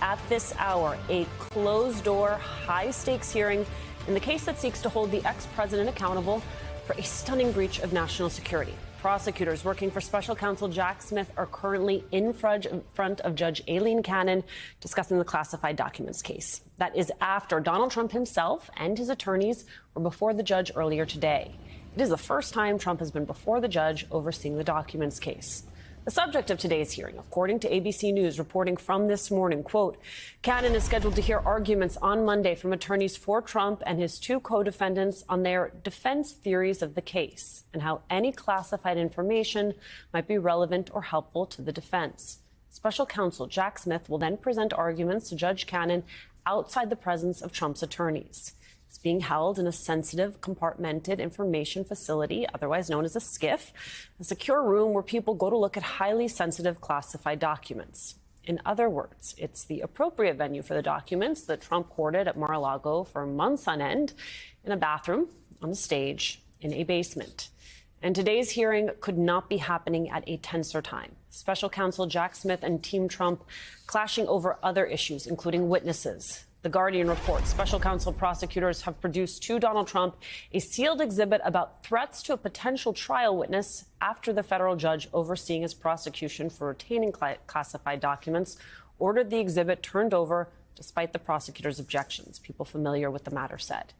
at this hour, a closed-door, high-stakes hearing in the case that seeks to hold the ex-president accountable for a stunning breach of national security. Prosecutors working for special counsel Jack Smith are currently in front of Judge Aileen Cannon discussing the classified documents case. That is after Donald Trump himself and his attorneys were before the judge earlier today. It is the first time Trump has been before the judge overseeing the documents case. The subject of today's hearing, according to ABC News reporting from this morning, quote, Cannon is scheduled to hear arguments on Monday from attorneys for Trump and his two co-defendants on their defense theories of the case and how any classified information might be relevant or helpful to the defense. Special counsel Jack Smith will then present arguments to Judge Cannon outside the presence of Trump's attorneys. It's being held in a sensitive, compartmented information facility, otherwise known as a SCIF, a secure room where people go to look at highly sensitive classified documents. In other words, it's the appropriate venue for the documents that Trump hoarded at Mar-a-Lago for months on end, in a bathroom, on a stage, in a basement. And today's hearing could not be happening at a tenser time. Special counsel Jack Smith and Team Trump clashing over other issues, including witnesses. The Guardian reports special counsel prosecutors have produced to Donald Trump a sealed exhibit about threats to a potential trial witness after the federal judge overseeing his prosecution for retaining classified documents ordered the exhibit turned over despite the prosecutor's objections, people familiar with the matter said.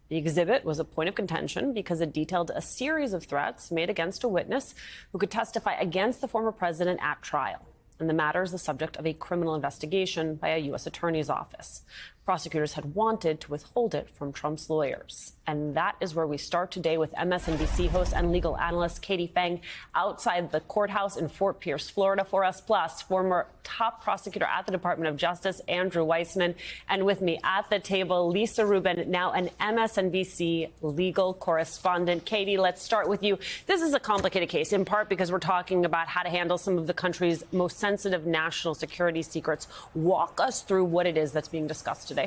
The exhibit was a point of contention because it detailed a series of threats made against a witness who could testify against the former president at trial. And the matter is the subject of a criminal investigation by a U.S. attorney's office. Prosecutors had wanted to withhold it from Trump's lawyers. And that is where we start today with MSNBC host and legal analyst Katie Phang outside the courthouse in Fort Pierce, Florida for us, plus former top prosecutor at the Department of Justice, Andrew Weissmann. And with me at the table, Lisa Rubin, now an MSNBC legal correspondent. Katie, let's start with you. This is a complicated case, in part because we're talking about how to handle some of the country's most sensitive national security secrets. Walk us through what it is that's being discussed today.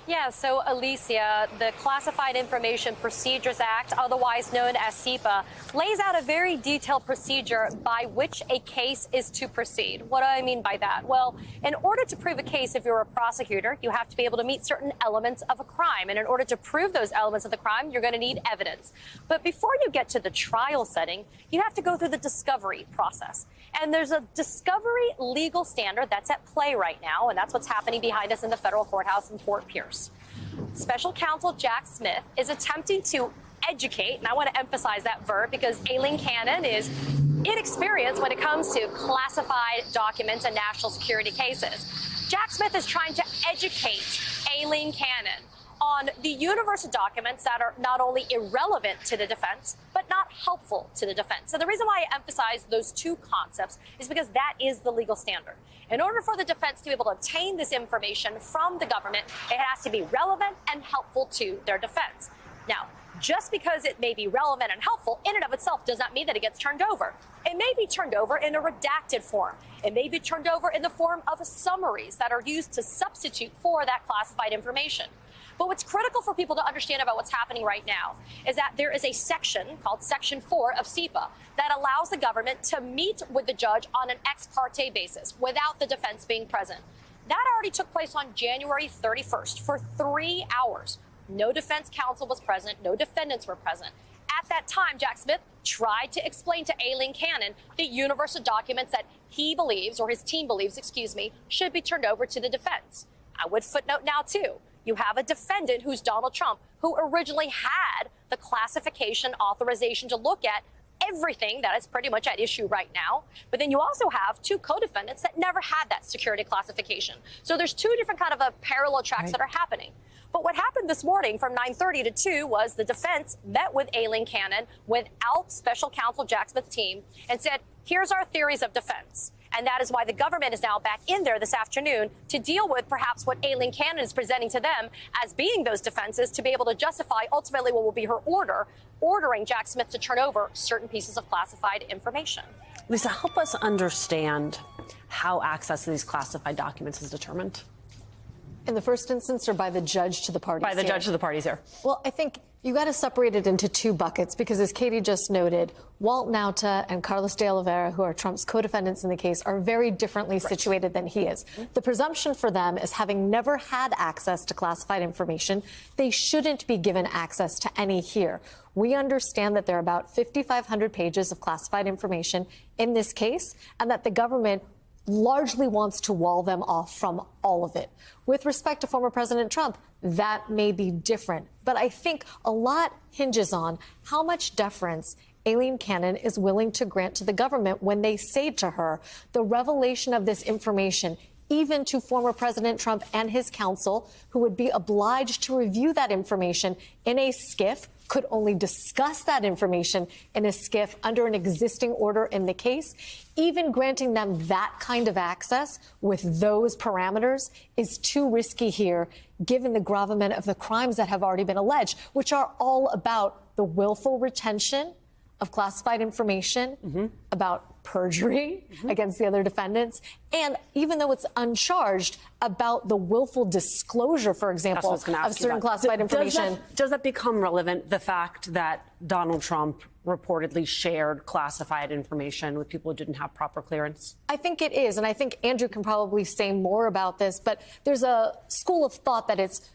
Yeah, so Alicia, the Classified Information Procedures Act, otherwise known as CIPA, lays out a very detailed procedure by which a case is to proceed. What do I mean by that? Well, in order to prove a case, if you're a prosecutor, you have to be able to meet certain elements of a crime. And in order to prove those elements of the crime, you're going to need evidence. But before you get to the trial setting, you have to go through the discovery process. And there's a discovery legal standard that's at play right now, and that's what's happening behind us in the federal courthouse in Fort Pierce. Special counsel Jack Smith is attempting to educate, and I want to emphasize that verb because Aileen Cannon is inexperienced when it comes to classified documents and national security cases. Jack Smith is trying to educate Aileen Cannon on the universe of documents that are not only irrelevant to the defense, but not helpful to the defense. So the reason why I emphasize those two concepts is because that is the legal standard. In order for the defense to be able to obtain this information from the government, it has to be relevant and helpful to their defense. Now, just because it may be relevant and helpful in and of itself does not mean that it gets turned over. It may be turned over in a redacted form. It may be turned over in the form of summaries that are used to substitute for that classified information. But what's critical for people to understand about what's happening right now is that there is a section called Section 4 of CIPA that allows the government to meet with the judge on an ex parte basis without the defense being present. That already took place on January 31st for 3 hours. No defense counsel was present. No defendants were present. At that time, Jack Smith tried to explain to Aileen Cannon the universe of documents that he believes, or his team believes, should be turned over to the defense. I would footnote now, too. You have a defendant who's Donald Trump, who originally had the classification authorization to look at everything that is pretty much at issue right now. But then you also have two co-defendants that never had that security classification. So there's two different kind of parallel tracks that are happening. But what happened this morning from 9:30 to 2 was the defense met with Aileen Cannon without special counsel Jack Smith's team and said, here's our theories of defense. And that is why the government is now back in there this afternoon to deal with perhaps what Aileen Cannon is presenting to them as being those defenses to be able to justify ultimately what will be her ordering Jack Smith to turn over certain pieces of classified information. Lisa, help us understand how access to these classified documents is determined. In the first instance, or by the judge to the parties? By the judge to the parties here. Well, I think You got to separate it into two buckets because, as Katie just noted, Walt Nauta and Carlos de Oliveira, who are Trump's co-defendants in the case, are very differently situated than he is. The presumption for them is, having never had access to classified information, they shouldn't be given access to any here. We understand that there are about 5,500 pages of classified information in this case, and that the government largely wants to wall them off from all of it. With respect to former President Trump, that may be different. But I think a lot hinges on how much deference Aileen Cannon is willing to grant to the government when they say to her, the revelation of this information, even to former President Trump and his counsel, who would be obliged to review that information in a SCIF, could only discuss that information in a SCIF under an existing order in the case. Even granting them that kind of access with those parameters is too risky here, given the gravamen of the crimes that have already been alleged, which are all about the willful retention of classified information, about perjury against the other defendants, and even though it's uncharged, about the willful disclosure, for example, of certain classified information. Does that become relevant, the fact that Donald Trump reportedly shared classified information with people who didn't have proper clearance? I think it is, and I think Andrew can probably say more about this, but there's a school of thought that it's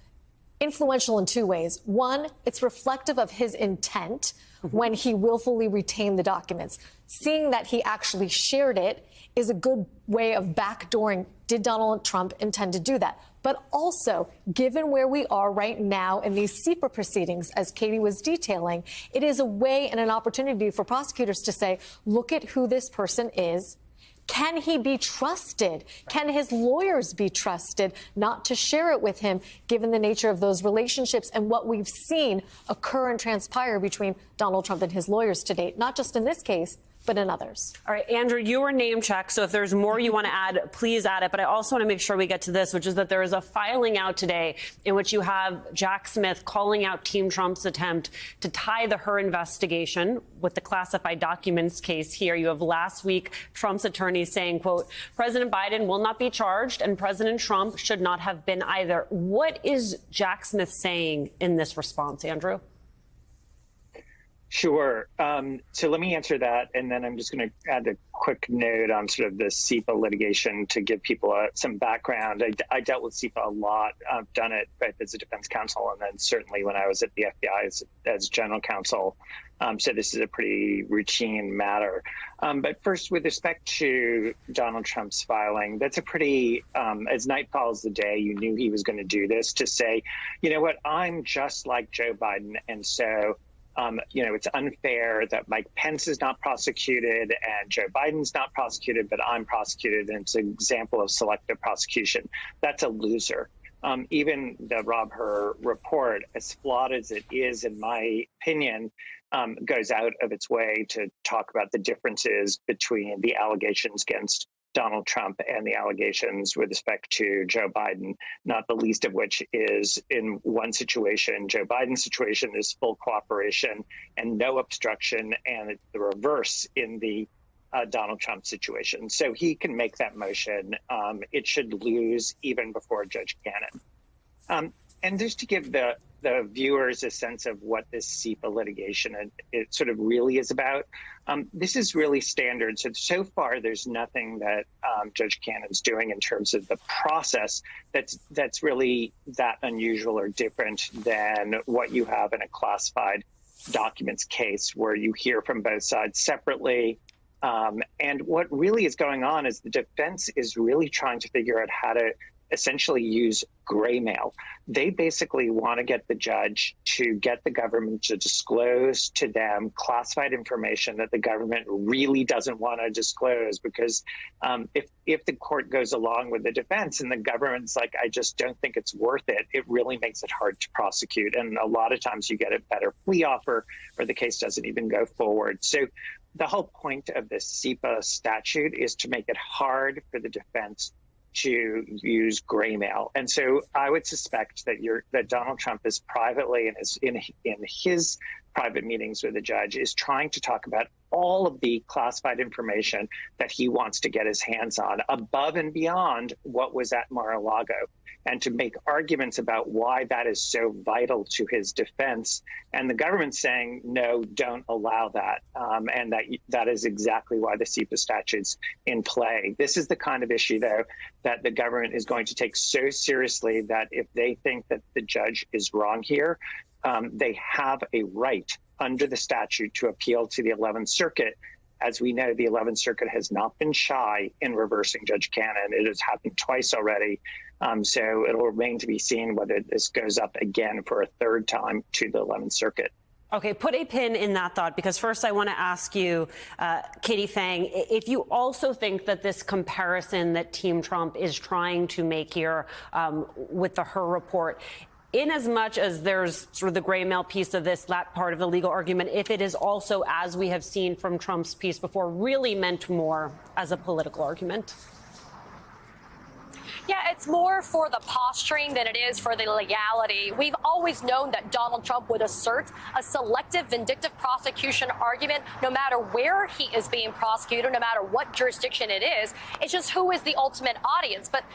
influential in two ways. One, it's reflective of his intent when he willfully retained the documents. Seeing that he actually shared it is a good way of backdooring, did Donald Trump intend to do that? But also, given where we are right now in these CIPA proceedings, as Katie was detailing, it is a way and an opportunity for prosecutors to say, look at who this person is. Can he be trusted? Can his lawyers be trusted not to share it with him, given the nature of those relationships and what we've seen occur and transpire between Donald Trump and his lawyers to date, not just in this case, but in others. All right, Andrew, you were name checked, so if there's more you want to add, please add it. But I also want to make sure we get to this, which is that there is a filing out today in which you have Jack Smith calling out Team Trump's attempt to tie the Hur investigation with the classified documents case here. You have last week Trump's attorney saying, quote, President Biden will not be charged and President Trump should not have been either. What is Jack Smith saying in this response, Andrew? Sure. So let me answer that, and then I'm just going to add a quick note on sort of the CIPA litigation to give people some background. I dealt with CIPA a lot. I've done it both as a defense counsel and then certainly when I was at the FBI as general counsel. So this is a pretty routine matter. But first, with respect to Donald Trump's filing, that's a pretty, as night follows the day, you knew he was going to do this, to say, you know what, I'm just like Joe Biden, and so it's unfair that Mike Pence is not prosecuted and Joe Biden's not prosecuted, but I'm prosecuted. And it's an example of selective prosecution. That's a loser. Even the Rob Hur report, as flawed as it is, in my opinion, goes out of its way to talk about the differences between the allegations against Donald Trump and the allegations with respect to Joe Biden, not the least of which is, in one situation, Joe Biden's situation is full cooperation and no obstruction, and it's the reverse in the Donald Trump situation. So he can make that motion. It should lose even before Judge Cannon. And just to give the viewers a sense of what this CIPA litigation it sort of really is about, this is really standard. So far, there's nothing that Judge Cannon's doing in terms of the process that's really that unusual or different than what you have in a classified documents case, where you hear from both sides separately. And what really is going on is the defense is really trying to figure out how to essentially use gray mail. They basically want to get the judge to get the government to disclose to them classified information that the government really doesn't want to disclose, because if the court goes along with the defense and the government's like, I just don't think it's worth it, it really makes it hard to prosecute. And a lot of times you get a better plea offer or the case doesn't even go forward. So the whole point of this CIPA statute is to make it hard for the defense to use gray mail. And so I would suspect that Donald Trump is privately and is in his private meetings with the judge is trying to talk about all of the classified information that he wants to get his hands on, above and beyond what was at Mar-a-Lago, and to make arguments about why that is so vital to his defense. And the government's saying, no, don't allow that. And that is exactly why the CIPA statute's in play. This is the kind of issue, though, that the government is going to take so seriously that if they think that the judge is wrong here, they have a right under the statute to appeal to the 11th Circuit. As we know, the 11th Circuit has not been shy in reversing Judge Cannon. It has happened twice already. So it'll remain to be seen whether this goes up again for a third time to the 11th Circuit. Okay, put a pin in that thought, because first I want to ask you, Katie Phang, if you also think that this comparison that Team Trump is trying to make here with the Hur report, in as much as there's sort of the gray mail piece of this, that part of the legal argument, if it is also, as we have seen from Trump's piece before, really meant more as a political argument? Yeah, it's more for the posturing than it is for the legality. We've always known that Donald Trump would assert a selective, vindictive prosecution argument no matter where he is being prosecuted, no matter what jurisdiction it is. It's just who is the ultimate audience. But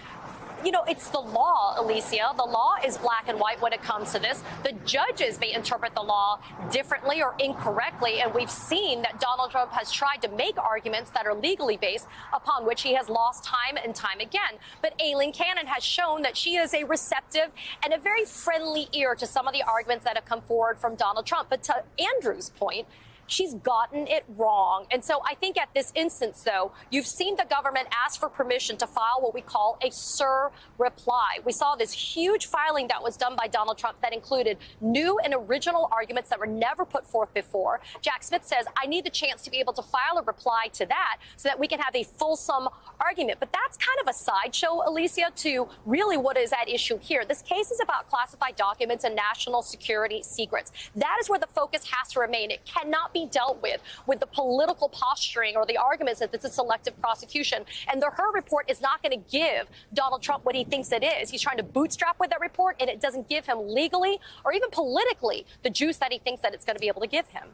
you know, it's the law, Alicia. The law is black and white when it comes to this. The judges may interpret the law differently or incorrectly, and we've seen that Donald Trump has tried to make arguments that are legally based upon which he has lost time and time again. But Aileen Cannon has shown that she is a receptive and a very friendly ear to some of the arguments that have come forward from Donald Trump. But to Andrew's point, she's gotten it wrong. And so I think at this instance, though, you've seen the government ask for permission to file what we call a SIR reply. We saw this huge filing that was done by Donald Trump that included new and original arguments that were never put forth before. Jack Smith says, I need the chance to be able to file a reply to that so that we can have a fulsome argument. But that's kind of a sideshow, Alicia, to really what is at issue here. This case is about classified documents and national security secrets. That is where the focus has to remain. It cannot be dealt with the political posturing or the arguments that this is selective prosecution. And the Hur report is not going to give Donald Trump what he thinks it is. He's trying to bootstrap with that report, and it doesn't give him legally or even politically the juice that he thinks that it's going to be able to give him.